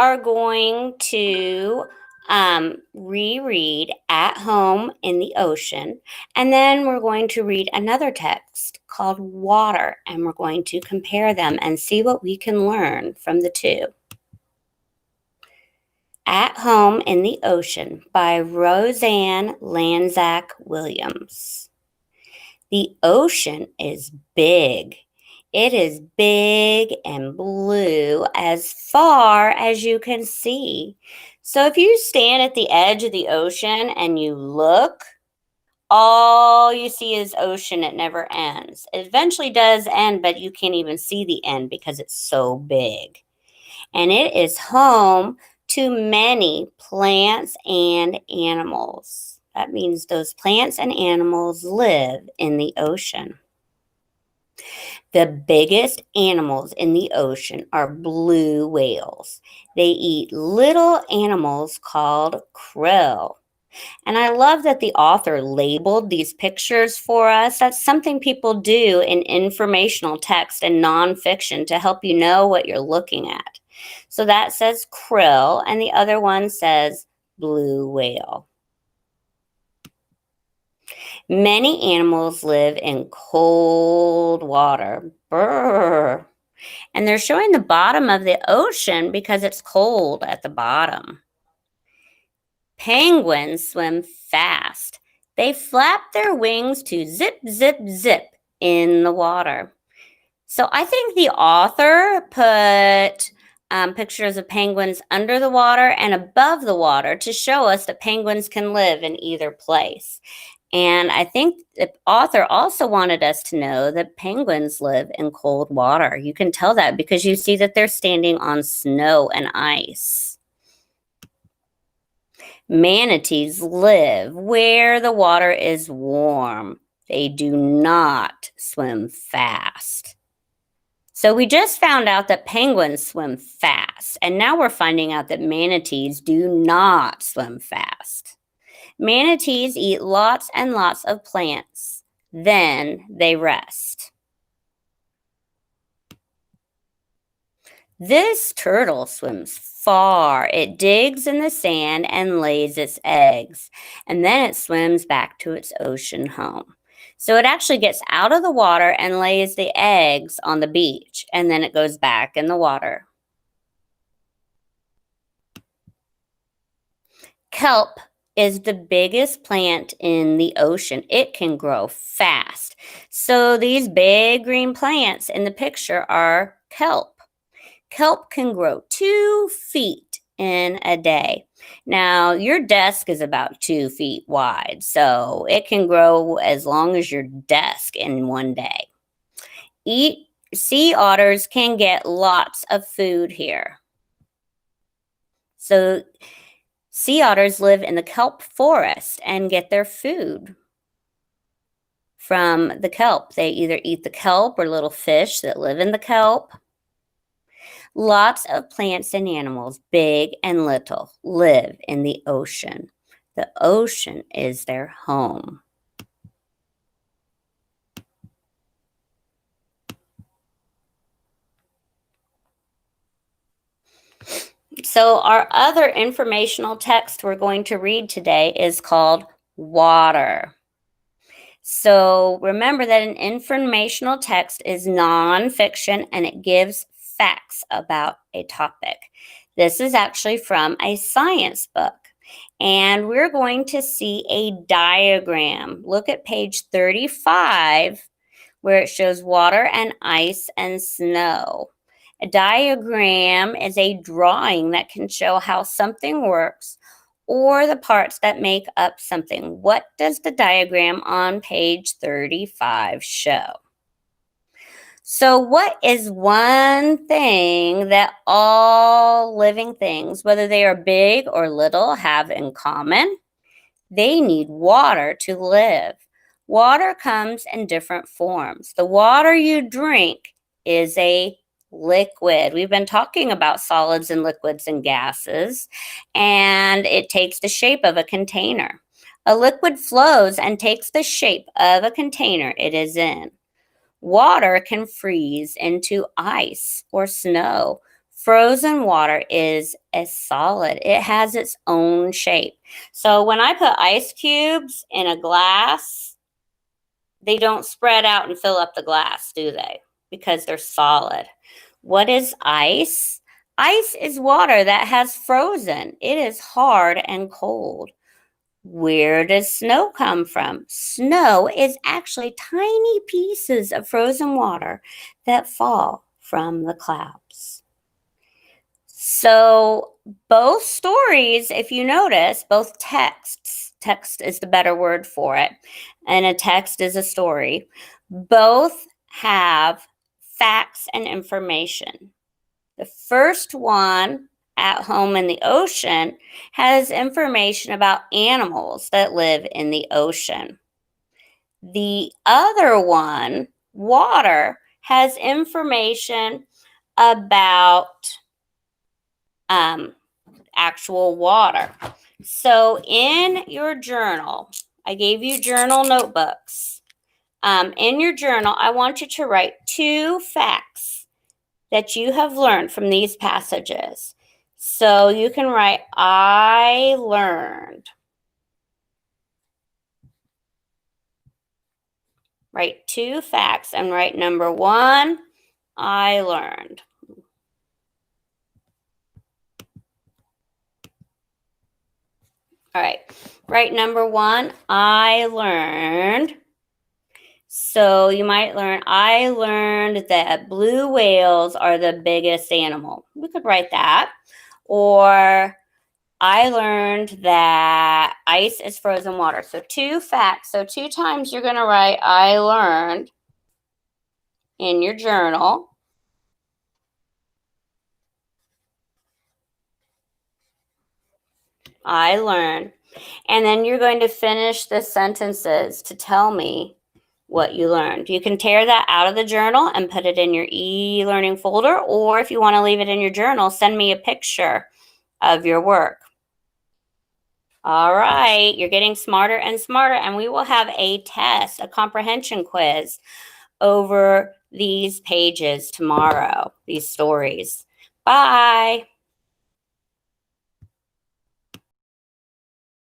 are going to reread At Home in the Ocean, and then we're going to read another text called Water, and we're going to compare them and see what we can learn from the two. At Home in the Ocean by Roseanne Lanzac Williams. The ocean is big. It is big and blue as far as you can see. So if you stand at the edge of the ocean and you look, all you see is ocean. It never ends. It eventually does end, but you can't even see the end because it's so big. And it is home to many plants and animals. That means those plants and animals live in the ocean. The biggest animals in the ocean are blue whales. They eat little animals called krill. And I love that the author labeled these pictures for us. That's something people do in informational text and nonfiction to help you know what you're looking at. So that says krill, and the other one says blue whale. Many animals live in cold water. Brr. And they're showing the bottom of the ocean because it's cold at the bottom. Penguins swim fast. They flap their wings to zip, zip, zip in the water. So I think the author put pictures of penguins under the water and above the water to show us that penguins can live in either place. And I think the author also wanted us to know that penguins live in cold water. You can tell that because you see that they're standing on snow and ice. Manatees live where the water is warm. They do not swim fast. So we just found out that penguins swim fast, and now we're finding out that manatees do not swim fast. Manatees eat lots and lots of plants. Then they rest. This turtle swims far. It digs in the sand and lays its eggs, and then it swims back to its ocean home. So it actually gets out of the water and lays the eggs on the beach, and then it goes back in the water. Kelp is the biggest plant in the ocean. It can grow fast. So these big green plants in the picture are kelp. Kelp can grow 2 feet in a day. Now, your desk is about 2 feet wide, so it can grow as long as your desk in one day. Sea otters can get lots of food here. So sea otters live in the kelp forest and get their food from the kelp. They either eat the kelp or little fish that live in the kelp. Lots of plants and animals, big and little, live in the ocean. The ocean is their home. So our other informational text we're going to read today is called Water. So remember that an informational text is nonfiction and it gives facts about a topic. This is actually from a science book. And we're going to see a diagram. Look at page 35 where it shows water and ice and snow. A diagram is a drawing that can show how something works or the parts that make up something. What does the diagram on page 35 show? So what is one thing that all living things, whether they are big or little, have in common? They need water to live. Water comes in different forms. The water you drink is a liquid. We've been talking about solids and liquids and gases, and it takes the shape of a container. A liquid flows and takes the shape of a container it is in. Water can freeze into ice or snow, Frozen water is a solid. It has its own shape. So when I put ice cubes in a glass, they don't spread out and fill up the glass, do they? Because they're solid. What is ice? Ice is water that has frozen. It is hard and cold. Where does snow come from? Snow is actually tiny pieces of frozen water that fall from the clouds. So, both stories, if you notice, both texts, text is the better word for it, and a text is a story, both have facts and information. The first one, At Home in the Ocean, has information about animals that live in the ocean. The other one, Water, has information about actual water. So in your journal, I gave you journal notebooks. In your journal, I want you to write 2 facts that you have learned from these passages. So you can write, I learned. Write 2 facts and write number 1, I learned. All right, write number 1, I learned. So you might learn, I learned that blue whales are the biggest animal. We could write that. Or I learned that ice is frozen water. So 2 facts. So 2 times you're going to write I learned in your journal. I learned. And then you're going to finish the sentences to tell me what you learned. You can tear that out of the journal and put it in your e-learning folder, or if you want to leave it in your journal, send me a picture of your work. All right, you're getting smarter and smarter, and we will have a test, a comprehension quiz over these pages tomorrow, these stories. Bye.